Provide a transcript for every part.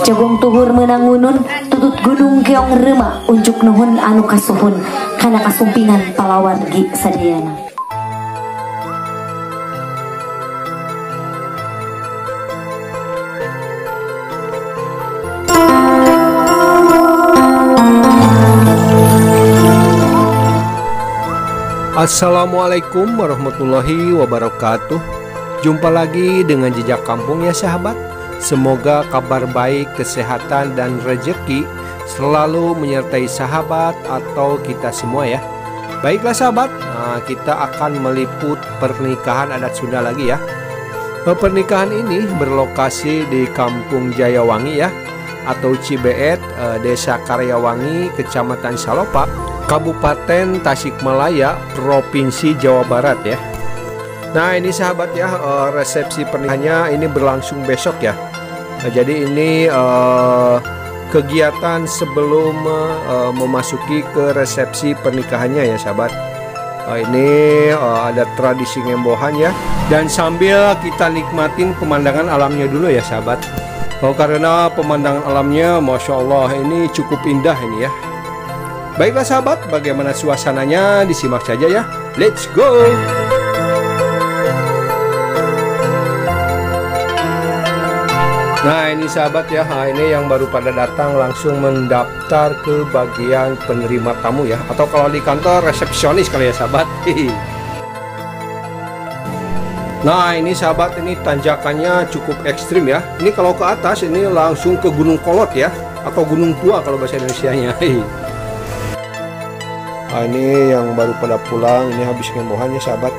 Jogong tuhur menangunun tutut gunung keong rema unjuk nuhun anu kasuhun kana kasumpingan palawargi sadayana. Assalamualaikum warahmatullahi wabarakatuh. Jumpa lagi dengan Jejak Kampung ya sahabat. Semoga kabar baik, kesehatan dan rezeki selalu menyertai sahabat atau kita semua ya. Baiklah sahabat, kita akan meliput pernikahan adat Sunda lagi ya. Pernikahan ini berlokasi di Kampung Jayawangi ya, atau Cibeet, Desa Karyawangi, Kecamatan Salopa, Kabupaten Tasikmalaya, Provinsi Jawa Barat ya. Nah ini sahabat ya, resepsi pernikahannya ini berlangsung besok ya. Jadi ini kegiatan sebelum memasuki ke resepsi pernikahannya ya sahabat. Ini ada tradisi ngembohan ya. Dan sambil kita nikmatin pemandangan alamnya dulu ya sahabat. Karena pemandangan alamnya Masya Allah ini cukup indah ini ya. Baiklah sahabat, bagaimana suasananya disimak saja ya. Let's go. Nah ini sahabat ya, ini yang baru pada datang langsung mendaftar ke bagian penerima tamu ya. Atau kalau di kantor resepsionis kali ya sahabat. Nah ini sahabat, ini tanjakannya cukup ekstrim ya. Ini kalau ke atas ini langsung ke Gunung Kolot ya, atau Gunung Tua kalau bahasa Indonesianya. Nah, ini yang baru pada pulang, ini habis ngembohan ya sahabat.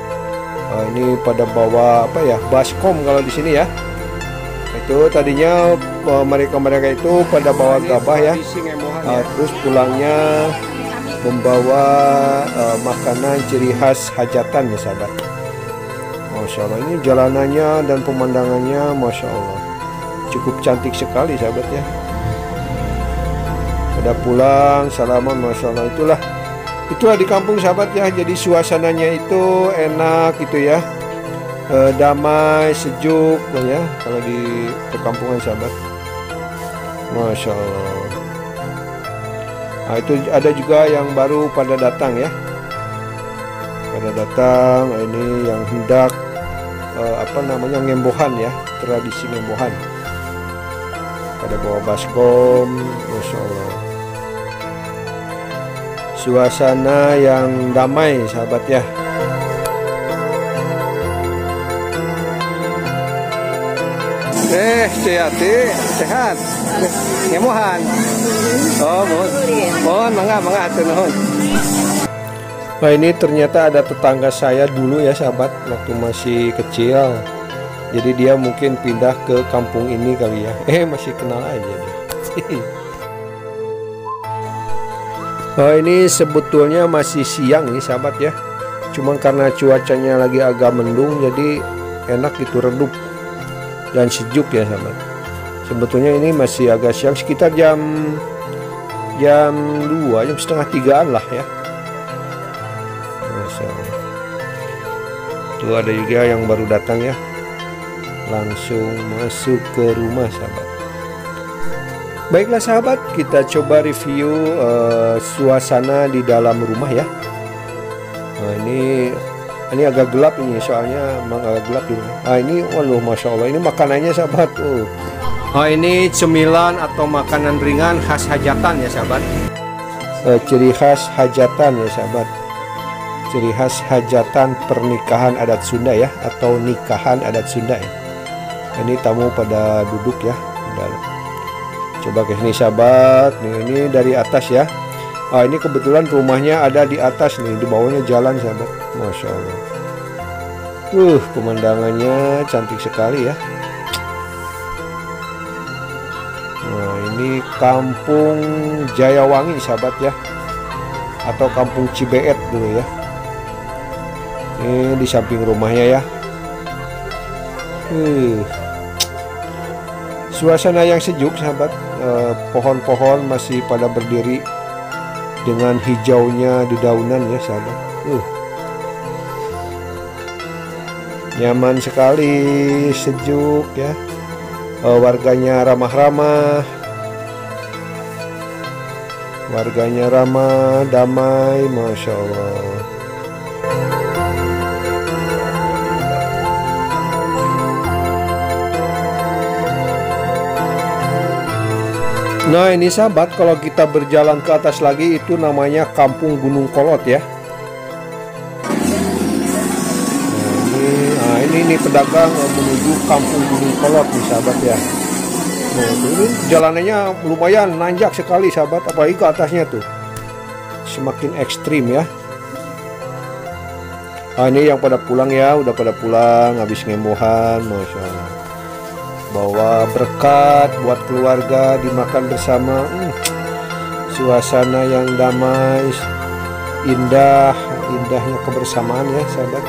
Ini pada bawa apa ya, baskom kalau di sini ya. Itu tadinya mereka itu pada bawa gabah ya. Terus pulangnya membawa makanan ciri khas hajatan ya sahabat. Masya Allah, ini jalanannya dan pemandangannya Masya Allah cukup cantik sekali sahabat ya. Pada pulang salaman Masya Allah, itulah di kampung sahabat ya. Jadi suasananya itu enak gitu ya, damai, sejuk ya kalau di perkampungan sahabat. Masya Allah. Nah itu ada juga yang baru pada datang ya. Pada datang, ini yang hendak ngembohan ya, tradisi ngembohan. Pada bawa baskom, Masya Allah. Suasana yang damai sahabat ya. Hati-hati, sehat. Ngemohan. Oh, mohon mangga atur nuhun. Nah ini ternyata ada tetangga saya dulu ya sahabat, waktu masih kecil. Jadi dia mungkin pindah ke kampung ini kali ya. Masih kenal aja dia. Oh ini sebetulnya masih siang nih sahabat ya. Cuman karena cuacanya lagi agak mendung, jadi enak gitu, redup dan sejuk ya sahabat. Sebetulnya ini masih agak siang, sekitar jam 2, jam setengah 3-an lah ya. Masya Allah. Tuh ada juga yang baru datang ya, langsung masuk ke rumah sahabat. Baiklah sahabat, kita coba review suasana di dalam rumah ya. Nah ini agak gelap ini, soalnya memang agak gelap di rumah. Nah ini waduh Masya Allah, ini makanannya sahabat. Ini cemilan atau makanan ringan khas hajatan ya sahabat. Ciri khas hajatan ya sahabat. Ciri khas hajatan pernikahan adat Sunda ya, atau nikahan adat Sunda ya. Ini tamu pada duduk ya di dalam. Coba ke sini sahabat. Ini dari atas ya. Ini kebetulan rumahnya ada di atas nih, di bawahnya jalan sahabat. Masya Allah. Pemandangannya cantik sekali ya. Nah ini Kampung Jayawangi sahabat ya, atau Kampung Cibeet dulu ya. Ini di samping rumahnya ya. Suasana yang sejuk sahabat. Pohon-pohon masih pada berdiri dengan hijaunya dedaunan ya sahabat. Nyaman sekali, sejuk ya. warganya ramah-ramah, damai, Masya Allah. Nah ini sahabat, kalau kita berjalan ke atas lagi itu namanya Kampung Gunung Kolot ya. Nah ini pedagang menuju Kampung Gunung Kolot nih sahabat ya. Nah, ini jalanannya lumayan nanjak sekali sahabat, apalagi ke atasnya tuh semakin ekstrim ya. Nah ini yang pada pulang ya, udah pada pulang habis ngembohan, Masya Allah. Bawa berkat buat keluarga, dimakan bersama. Suasana yang damai, indahnya kebersamaan ya sahabat.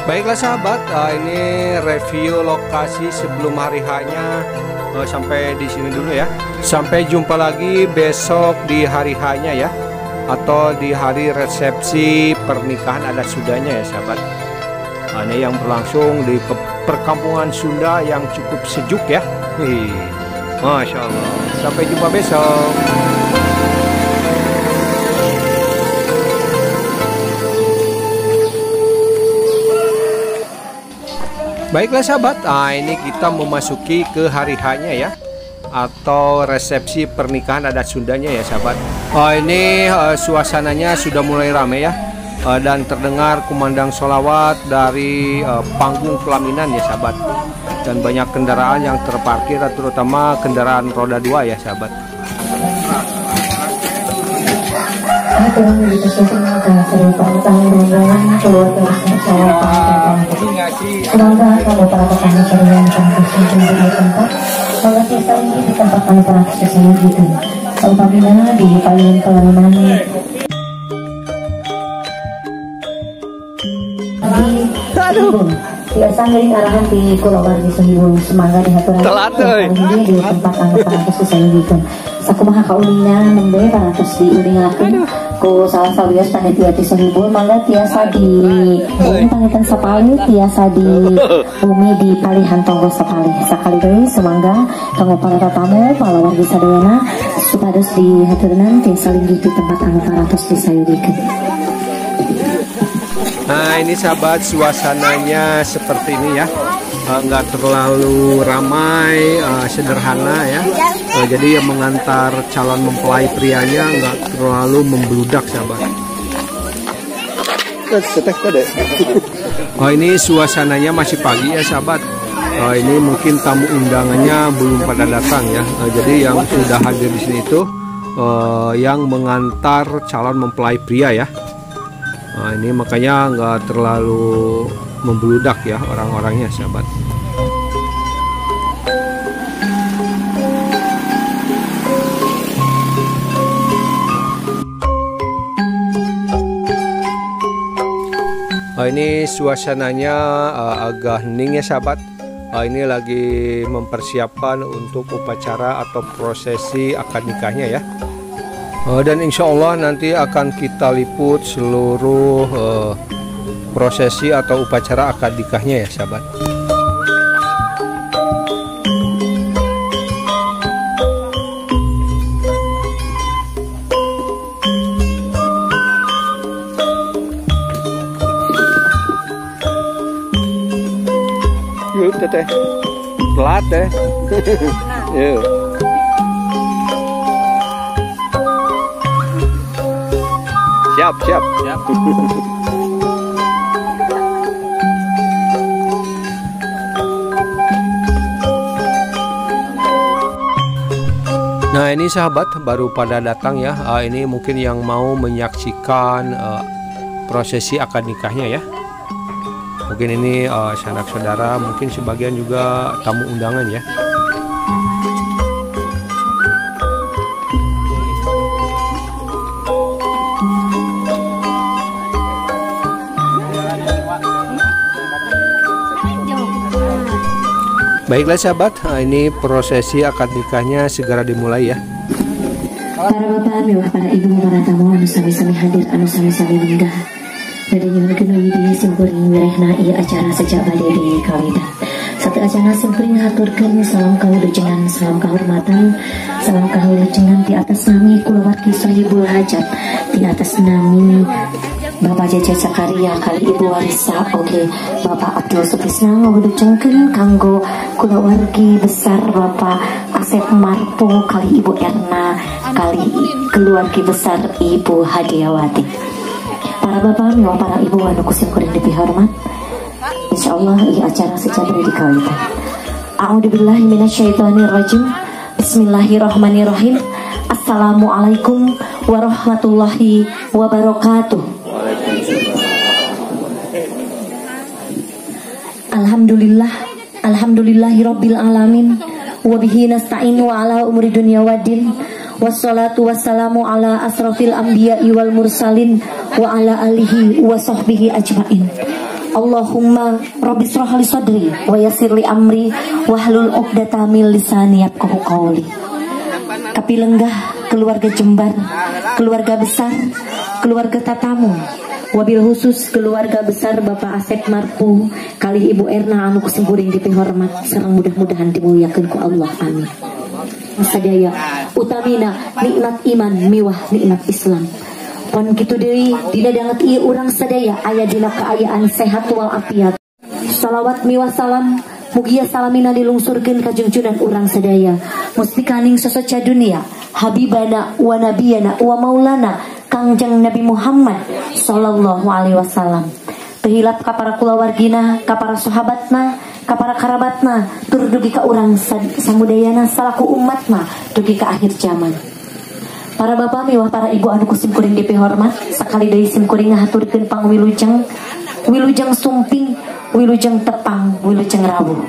Baiklah sahabat, ini review lokasi sebelum hari H-nya sampai di sini dulu ya. Sampai jumpa lagi besok di hari H-nya ya, atau di hari resepsi pernikahan adat Sundanya ya sahabat. Ini yang berlangsung di perkampungan Sunda yang cukup sejuk ya. Masya Allah. Sampai jumpa besok. Baiklah sahabat, ini kita memasuki ke hari H-nya ya, atau resepsi pernikahan adat Sundanya ya sahabat. Ini suasananya sudah mulai ramai ya. Dan terdengar kumandang sholawat dari panggung pelaminan ya sahabat, dan banyak kendaraan yang terparkir, terutama kendaraan roda 2 ya sahabat. Semoga kamu para petani ceria yang berkunjung di tempat, semoga kita ini di tempat kami telah sesuai gitu. Apabila di payung pelaminan biasa ngering arahan di Kulawar di Sehibun, semangga di haturan di tempat anu parantos disayangkan. Sakumaha kaulinya nembe parantos diulingakeun ku salah sawios panitia di Sehibun, mangga tiasa di bumi pangitan sapali, tiasa di bumi di palihan tonggo sapali. Sakali deui semangga kanggo para tatamu palawargi sadayana supados di haturan tiasa linggih di tempat anu parantos disayangkan. Nah ini sahabat, suasananya seperti ini ya, nggak terlalu ramai, sederhana ya. Jadi yang mengantar calon mempelai prianya nggak terlalu membludak sahabat. Ini suasananya masih pagi ya sahabat. Ini mungkin tamu undangannya belum pada datang ya. Jadi yang sudah hadir di sini itu yang mengantar calon mempelai pria ya. Nah, ini makanya nggak terlalu membludak ya orang-orangnya sahabat. Ini suasananya agak hening ya sahabat. Ini lagi mempersiapkan untuk upacara atau prosesi akad nikahnya ya. Dan insya Allah nanti akan kita liput seluruh prosesi atau upacara akad nikahnya ya sahabat. Yuk teteh, telat deh. Yuk. Siap. Nah ini sahabat baru pada datang ya. Ini mungkin yang mau menyaksikan prosesi akad nikahnya ya. Mungkin ini sanak saudara, mungkin sebagian juga tamu undangan ya. Baiklah sahabat, ini prosesi akad nikahnya segera dimulai ya. Para bapak, mewah para ibu, para tamu anu sami-sami hadir, anu sami-sami minggah. Dari nyuhun kenuwi di simkuring wirehna ieu acara sejak bade di kawita. Sateajana simpring haturkeun salam kawilujengan, salam kehormatan, salam kawilujengan di atas nami kulawargi Sohibul Hajat, di atas nami Bapak Jaja Sakaria kali Ibu Warisa, oke, Bapak Abdul Sutisna ngawilujengkeun kanggo kulawargi besar Bapak Asep Marpo kali Ibu Erna kali keluargi besar Ibu Hadiawati. Para bapak miwah para ibu anu kusim kuring dipihormat, insyaallah ieu acara secara dikawitan. A'udzubillahi minasyaitonirrajim. Bismillahirrahmanirrahim. Assalamualaikum warahmatullahi wabarakatuh. Alhamdulillahirabbil alamin wa bihi nasta'inu ala umuri dunya waddin. Wassalatu wassalamu ala asrafil anbiya'i wal mursalin wa ala alihi wa sahbihi ajma'in. Allahumma rabbi shrah li sadri wa yassir li amri wahlul 'uqdatam min lisani yafqahu qawli. Kapilenggah keluarga Jembar, keluarga besar, keluarga Tatamu, wabil khusus keluarga besar Bapak Asep Marpu kali Ibu Erna anu kusimpuring dipihormat sareng mudah-mudahan dimuliakeun ku Allah, amin. Sadaya utamina nikmat iman miwah nikmat Islam. Pon kitu deui dina danget ieu urang sadaya aya dina kaayaan sehat wal afiat. Salawat miwah salam mugia salamina dilungsurkeun ka junjunan urang sadaya musti kaning sosoca dunia habibana wa nabiyana wa maulana Kangjeng Nabi Muhammad sallallahu alaihi wasallam. Pehilap ka para kulawargina, ka para sahabatna, ka para karabatna, tur dugi ka urang samudayana salaku umatna dugi ka akhir zaman. Para bapak miwah para ibu anu kusim kuring dipihormat, sakali deui sim kuring ngahaturkeun pangwilujeng, wilujeng sumping, wilujeng tepang, wilujeng rawuh.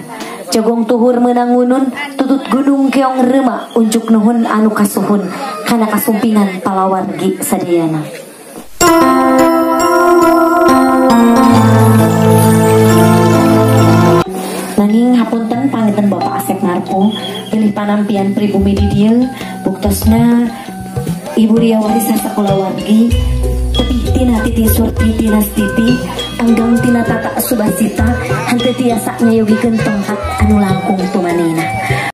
Jagong tuhur meunang ngunun, tutut gunung keong reuma, unjuk nuhun anu kasuhun kana kasumpingan palawargi sadayana. Nanging hapunten panginten Bapak Asep Marpo pilih panampian pribumi di dieu buktosna Ibu Ria Warisa sakulawargi tepih tina titi surti tinas titi anggang tina tata subasita henteu tiasa nyayogikeun tongkat anu langkung tumanina.